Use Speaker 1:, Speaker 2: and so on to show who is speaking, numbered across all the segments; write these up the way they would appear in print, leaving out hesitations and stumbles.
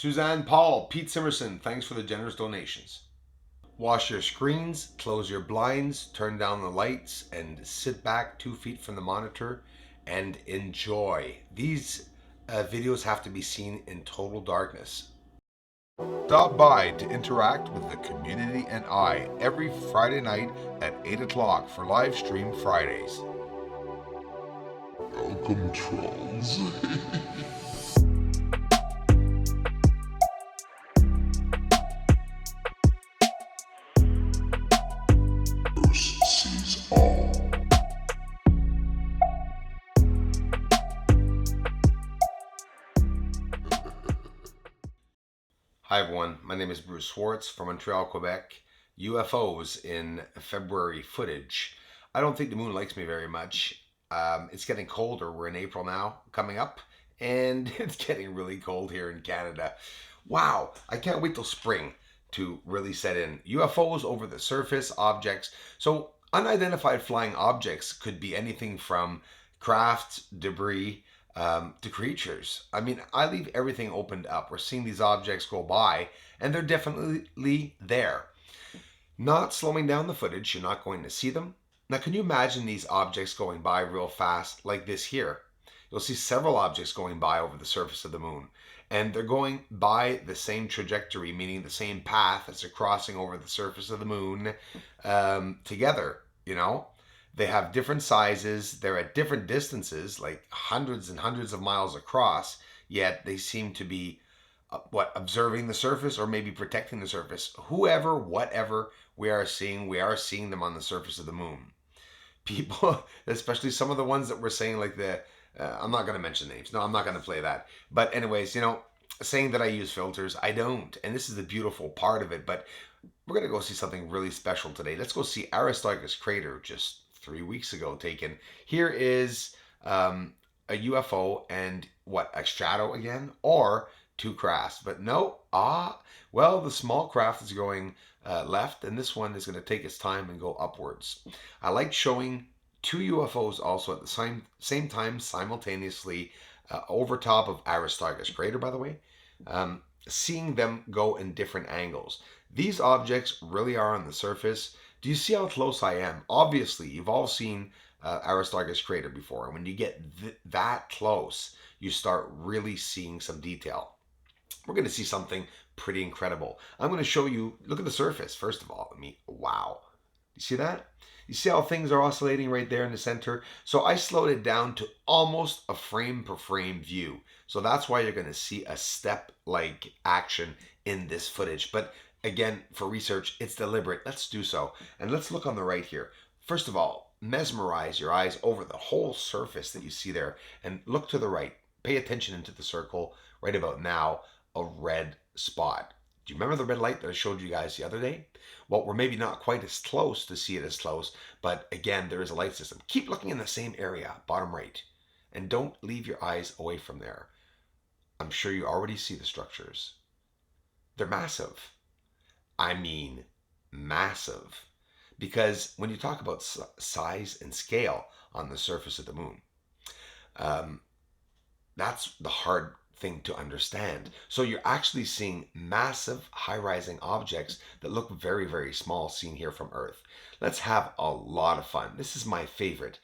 Speaker 1: Suzanne Paul, Pete Simerson, thanks for the generous donations. Wash your screens, close your blinds, turn down the lights, and sit back 2 feet from the monitor and enjoy. These videos have to be seen in total darkness. Stop by to interact with the community and I every Friday night at 8 o'clock for live stream Fridays.
Speaker 2: Welcome, trolls. First sees all.
Speaker 1: Hi everyone, my name is Bruce Swartz from Montreal, Quebec. UFOs in February footage. I don't think the moon likes me very much. It's getting colder. We're in April now, coming up, and it's getting really cold here in Canada. Wow, I can't wait till spring to really set in. UFOs over the surface, objects. So unidentified flying objects could be anything from craft, debris, to creatures. I mean, I leave everything opened up. We're seeing these objects go by, and they're definitely there. Not slowing down the footage, you're not going to see them. Now, can you imagine these objects going by real fast like this here? You'll see several objects going by over the surface of the moon, and they're going by the same trajectory, meaning the same path as they're crossing over the surface of the moon together, you know? They have different sizes, they're at different distances, like hundreds and hundreds of miles across, yet they seem to be, observing the surface or maybe protecting the surface. Whoever, whatever we are seeing them on the surface of the moon. People, especially some of the ones that we're saying, like I'm not going to mention names. No, I'm not going to play that. But anyways, saying that I use filters, I don't. And this is the beautiful part of it. But we're going to go see something really special today. Let's go see Aristarchus crater just 3 weeks ago taken. Here is a UFO and a shadow again, or two crafts. But no, well, the small craft is going left, and this one is going to take its time and go upwards. I like showing two UFOs also at the same time simultaneously over top of Aristarchus crater, by the way, seeing them go in different angles. These objects really are on the surface. Do you see how close I am? Obviously, you've all seen Aristarchus crater before, and when you get that close, you start really seeing some detail. We're going to see something pretty incredible. I'm going to show you, look at the surface, first of all. Wow. You see that? You see how things are oscillating right there in the center? So I slowed it down to almost a frame per frame view. So that's why you're going to see a step-like action in this footage. But again, for research, it's deliberate. Let's do so. And let's look on the right here. First of all, mesmerize your eyes over the whole surface that you see there. And look to the right. Pay attention into the circle right about now. A red spot. Do you remember the red light that I showed you guys the other day? Well, we're maybe not quite as close to see it as close, but again, there is a light system. Keep looking in the same area, bottom right, and don't leave your eyes away from there. I'm sure you already see the structures. They're massive. I mean, massive. Because when you talk about size and scale on the surface of the moon, that's the hard thing to understand. So you're actually seeing massive high-rising objects that look very, very small seen here from Earth. Let's have a lot of fun. This is my favorite,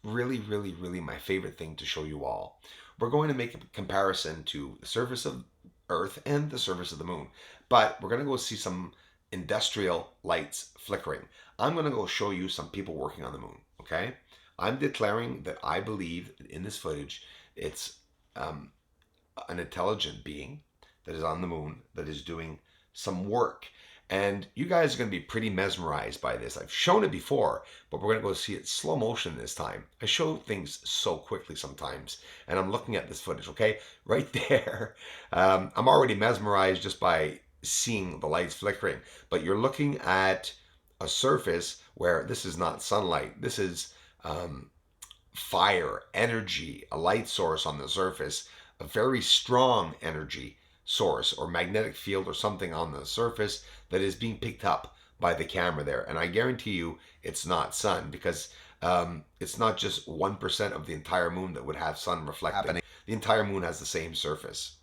Speaker 1: really, really, really my favorite thing to show you all. We're going to make a comparison to the surface of Earth and the surface of the moon, but we're going to go see some industrial lights flickering. I'm going to go show you some people working on the moon, okay? I'm declaring that I believe in this footage it's an intelligent being that is on the moon that is doing some work. And you guys are going to be pretty mesmerized by this. I've shown it before, but we're going to go see it slow motion this time. I show things so quickly sometimes, and I'm looking at this footage, okay? Right there. I'm already mesmerized just by seeing the lights flickering, but you're looking at a surface where this is not sunlight. This is fire, energy, a light source on the surface, a very strong energy source or magnetic field or something on the surface that is being picked up by the camera there. And I guarantee you it's not sun, because it's not just 1% of the entire moon that would have sun reflecting. The entire moon has the same surface.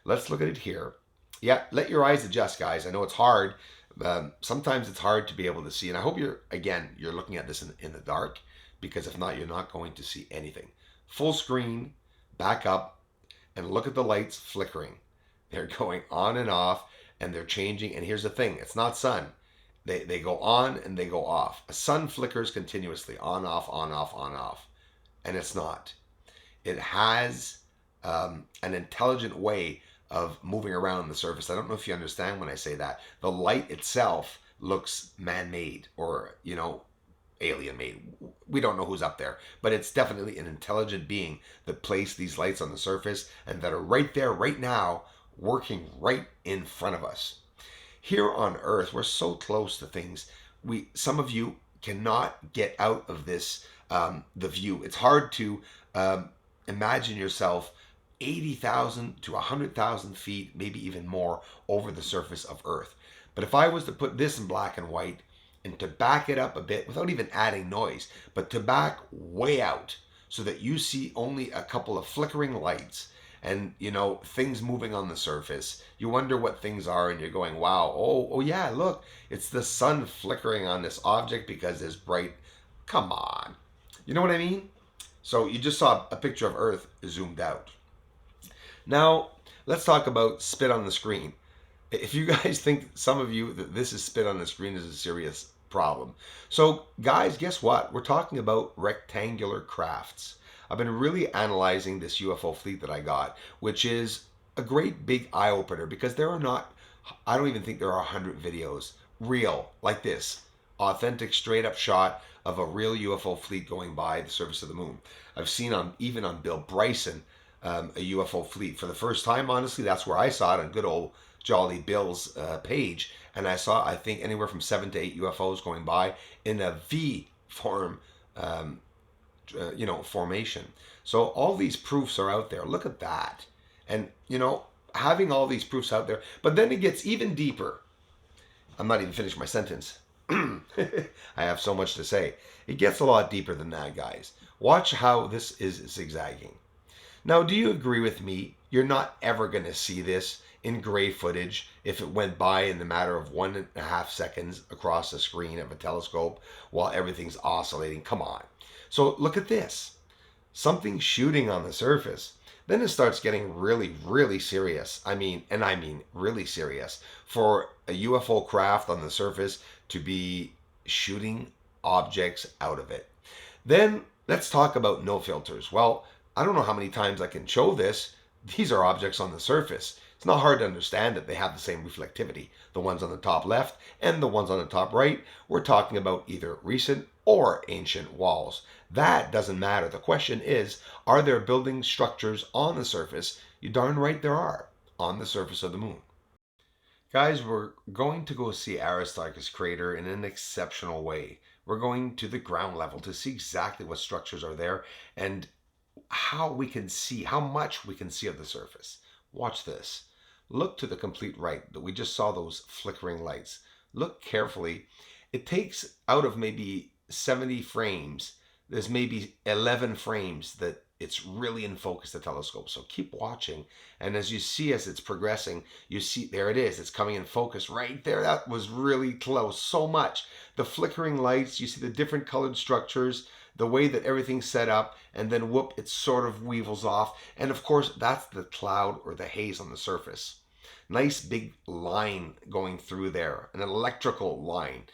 Speaker 1: Let's look at it here. Yeah, let your eyes adjust, guys. I know it's hard. Sometimes it's hard to be able to see, and I hope you're looking at this in the dark, because if not, you're not going to see anything. Full screen, back up, and look at the lights flickering. They're going on and off, and they're changing. And here's the thing: it's not sun. They go on and they go off. A sun flickers continuously, on, off, on, off, on, off, and it's not. It has an intelligent way of moving around the surface. I don't know if you understand when I say that. The light itself looks man-made, or alien-made. We don't know who's up there, but it's definitely an intelligent being that placed these lights on the surface and that are right there, right now, working right in front of us. Here on Earth, we're so close to things. Some of you cannot get out of this, the view. It's hard to imagine yourself 80,000 to 100,000 feet, maybe even more, over the surface of Earth. But if I was to put this in black and white and to back it up a bit without even adding noise, but to back way out so that you see only a couple of flickering lights and things moving on the surface, you wonder what things are, and you're going, wow, oh yeah, look, it's the sun flickering on this object because there's bright. Come on, you know what I mean? So you just saw a picture of Earth zoomed out. Now, let's talk about spit on the screen. If you guys think, some of you, that this is spit on the screen is a serious problem. So, guys, guess what? We're talking about rectangular crafts. I've been really analyzing this UFO fleet that I got, which is a great big eye opener, because I don't even think there are 100 videos real like this. Authentic, straight up shot of a real UFO fleet going by the surface of the moon. I've seen even on Bill Bryson, a UFO fleet for the first time. Honestly, that's where I saw it, on good old Jolly Bill's page, and I saw, I think, anywhere from 7 to 8 UFOs going by in a V form, formation. So all these proofs are out there. Look at that, and having all these proofs out there. But then it gets even deeper. I'm not even finished my sentence. I have so much to say. It gets a lot deeper than that, guys. Watch how this is zigzagging. Now, do you agree with me? You're not ever going to see this in gray footage if it went by in the matter of 1.5 seconds across the screen of a telescope while everything's oscillating. Come on. So look at this. Something shooting on the surface. Then it starts getting really, really serious. I mean really serious, for a UFO craft on the surface to be shooting objects out of it. Then let's talk about no filters. Well, I don't know how many times I can show this. These are objects on the surface. It's not hard to understand that they have the same reflectivity. The ones on the top left and the ones on the top right, we're talking about either recent or ancient walls. That doesn't matter. The question is, are there building structures on the surface? You darn right there are, on the surface of the moon. Guys, we're going to go see Aristarchus crater in an exceptional way. We're going to the ground level to see exactly what structures are there and how much we can see of the surface. Watch this. Look to the complete right, that we just saw those flickering lights. Look carefully. It takes, out of maybe 70 frames, there's maybe 11 frames that it's really in focus, the telescope. So keep watching, and as you see, as it's progressing, you see, there it is. It's coming in focus right there. That was really close. So much. The flickering lights, you see the different colored structures, the way that everything's set up, and then whoop, it sort of weevils off. And of course, that's the cloud or the haze on the surface. Nice big line going through there, an electrical line.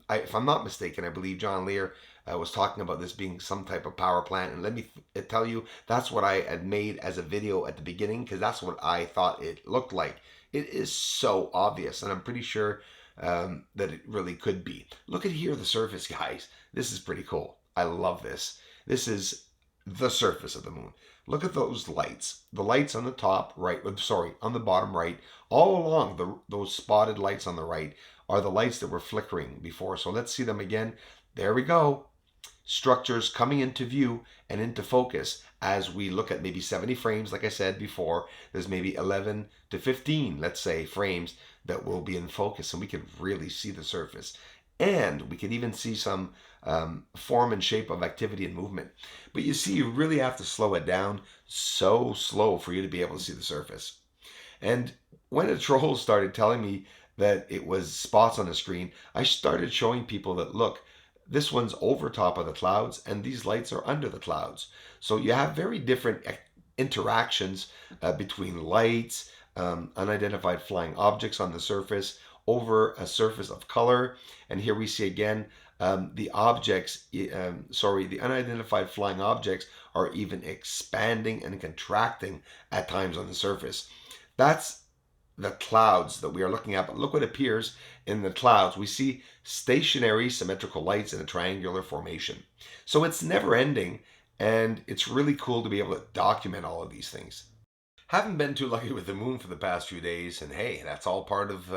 Speaker 1: If I'm not mistaken, I believe John Lear was talking about this being some type of power plant. And let me tell you, that's what I had made as a video at the beginning, because that's what I thought it looked like. It is so obvious, and I'm pretty sure that it really could be. Look at here, the surface, guys. This is pretty cool. I love this. This is the surface of the moon. Look at those lights. The lights on the top right, on the bottom right, all along those spotted lights on the right are the lights that were flickering before. So let's see them again. There we go. Structures coming into view and into focus as we look at maybe 70 frames. Like I said before, there's maybe 11 to 15, let's say, frames that will be in focus, and we can really see the surface. And we can even see some form and shape of activity and movement. But you see, you really have to slow it down so slow for you to be able to see the surface. And when a troll started telling me that it was spots on the screen, I started showing people that, look, this one's over top of the clouds and these lights are under the clouds. So you have very different interactions between lights, unidentified flying objects on the surface, over a surface of color. And here we see again the objects, the unidentified flying objects are even expanding and contracting at times on the surface. That's the clouds that we are looking at, but look what appears in the clouds. We see stationary symmetrical lights in a triangular formation. So it's never ending, and it's really cool to be able to document all of these things. Haven't been too lucky with the moon for the past few days, and hey, that's all part of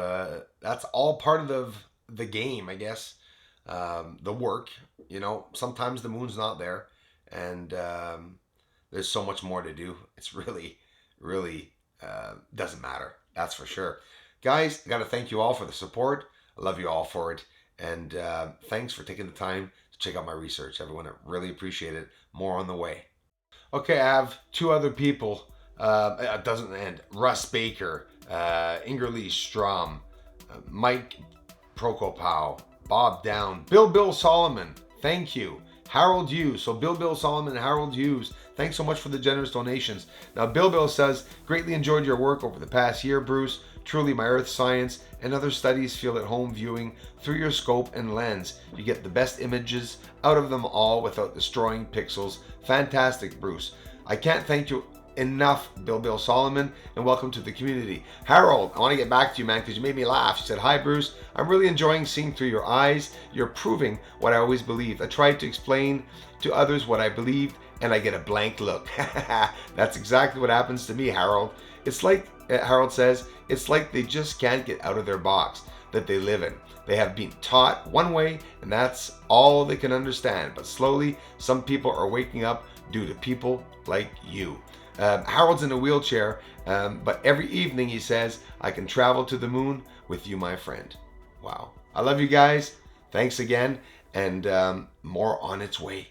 Speaker 1: the game, I guess. The work, sometimes the moon's not there, and there's so much more to do. It's really doesn't matter. That's for sure. Guys, I got to thank you all for the support. I love you all for it. And thanks for taking the time to check out my research. Everyone, I really appreciate it. More on the way. Okay, I have two other people. It doesn't end. Russ Baker, Ingerlee Strom, Mike Prokopow, Bob Down, Bill Solomon. Thank you. Harold Hughes. So Bill Solomon and Harold Hughes, thanks so much for the generous donations. Now Bill says, greatly enjoyed your work over the past year, Bruce. Truly my earth science and other studies feel at home viewing through your scope and lens. You get the best images out of them all without destroying pixels. Fantastic, Bruce. I can't thank you enough, Bill Solomon, and welcome to the community. Harold, I want to get back to you, man, because you made me laugh. You said, hi, Bruce. I'm really enjoying seeing through your eyes. You're proving what I always believed. I tried to explain to others what I believed, and I get a blank look. That's exactly what happens to me, Harold. It's like, Harold says, it's like they just can't get out of their box that they live in. They have been taught one way, and that's all they can understand. But slowly, some people are waking up due to people like you. Harold's in a wheelchair, but every evening he says, I can travel to the moon with you, my friend. Wow. I love you guys. Thanks again, and more on its way.